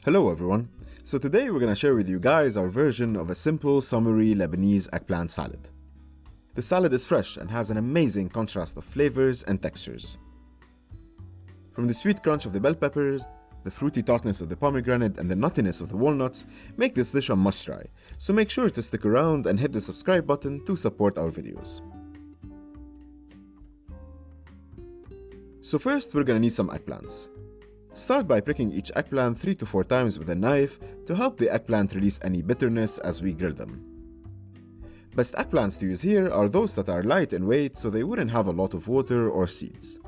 Hello everyone. So today we're going to share with you guys our version of a simple summery Lebanese eggplant salad. The salad is fresh and has an amazing contrast of flavors and textures. From the sweet crunch of the bell peppers, the fruity tartness of the pomegranate and the nuttiness of the walnuts make this dish a must try, so make sure to stick around and hit the subscribe button to support our videos. So first we're going to need some eggplants. Start by pricking each eggplant 3 to 4 times with a knife to help the eggplant release any bitterness as we grill them. Best eggplants to use here are those that are light in weight so they wouldn't have a lot of water or seeds.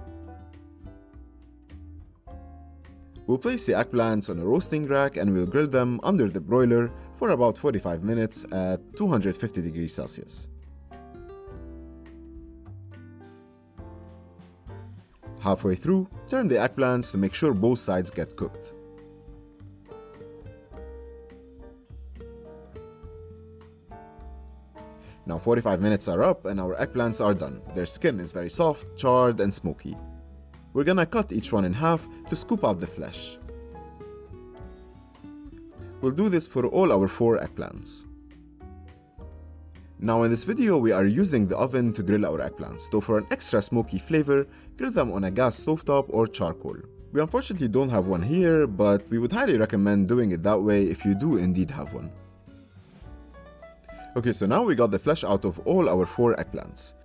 We'll place the eggplants on a roasting rack and we'll grill them under the broiler for about 45 minutes at 250 degrees Celsius. Halfway through, turn the eggplants to make sure both sides get cooked. Now 45 minutes are up and our eggplants are done. Their skin is very soft, charred and smoky. We're gonna cut each one in half to scoop out the flesh. We'll do this for all our 4 eggplants. Now in this video we are using the oven to grill our eggplants, though for an extra smoky flavor, grill them on a gas stovetop or charcoal. We unfortunately don't have one here, but we would highly recommend doing it that way if you do indeed have one. Okay, so now we got the flesh out of all our 4 eggplants.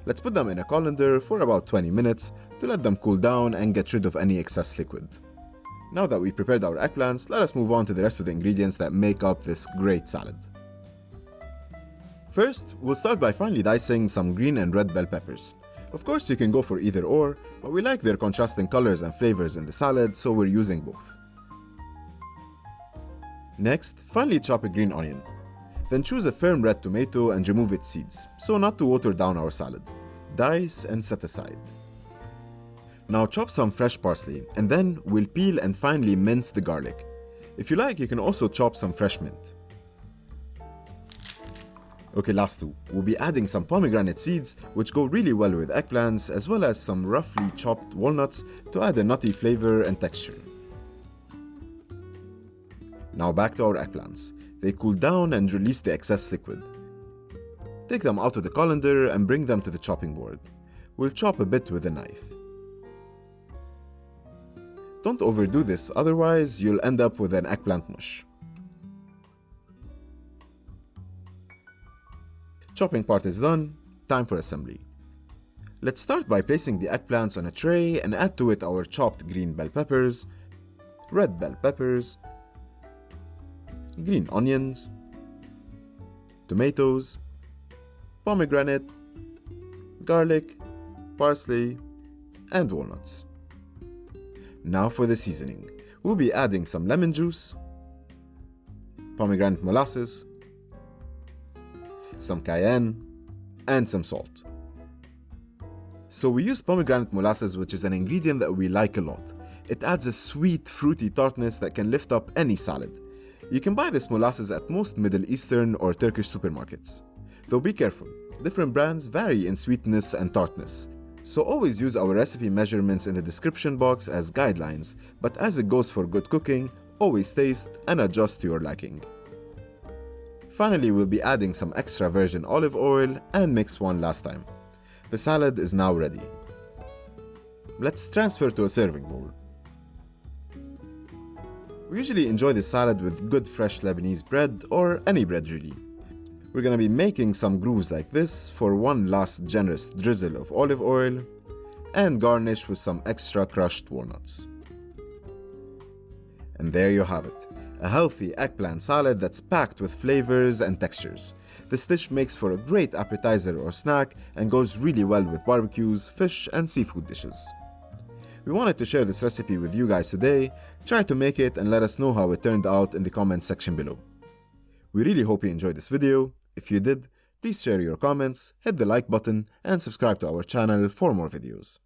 Let's put them in a colander for about 20 minutes to let them cool down and get rid of any excess liquid. Now that we prepared our eggplants, let us move on to the rest of the ingredients that make up this great salad. First, we'll start by finely dicing some green and red bell peppers. Of course, you can go for either or, but we like their contrasting colors and flavors in the salad, so we're using both. Next, finely chop a green onion. Then choose a firm red tomato and remove its seeds, so not to water down our salad. Dice and set aside. Now chop some fresh parsley, and then we'll peel and finely mince the garlic. If you like, you can also chop some fresh mint. Okay, last two. We'll be adding some pomegranate seeds, which go really well with eggplants, as well as some roughly chopped walnuts to add a nutty flavor and texture. Now back to our eggplants. They cool down and release the excess liquid. Take them out of the colander and bring them to the chopping board. We'll chop a bit with a knife. Don't overdo this, otherwise you'll end up with an eggplant mush. Chopping part is done, time for assembly. Let's start by placing the eggplants on a tray and add to it our chopped green bell peppers, red bell peppers, green onions, tomatoes, pomegranate, garlic, parsley, and walnuts. Now for the seasoning. We'll be adding some lemon juice, pomegranate molasses, some cayenne, and some salt. So we use pomegranate molasses, which is an ingredient that we like a lot. It adds a sweet, fruity tartness that can lift up any salad. You can buy this molasses at most Middle Eastern or Turkish supermarkets. Though be careful, different brands vary in sweetness and tartness. So always use our recipe measurements in the description box as guidelines, but as it goes for good cooking, always taste and adjust to your liking. Finally, we'll be adding some extra virgin olive oil and mix one last time. The salad is now ready. Let's transfer to a serving bowl. We usually enjoy the salad with good fresh Lebanese bread or any bread really. We're gonna be making some grooves like this for one last generous drizzle of olive oil and garnish with some extra crushed walnuts. And there you have it. A healthy eggplant salad that's packed with flavors and textures. This dish makes for a great appetizer or snack and goes really well with barbecues, fish, and seafood dishes. We wanted to share this recipe with you guys today. Try to make it and let us know how it turned out in the comments section below. We really hope you enjoyed this video. If you did, please share your comments, hit the like button, and subscribe to our channel for more videos.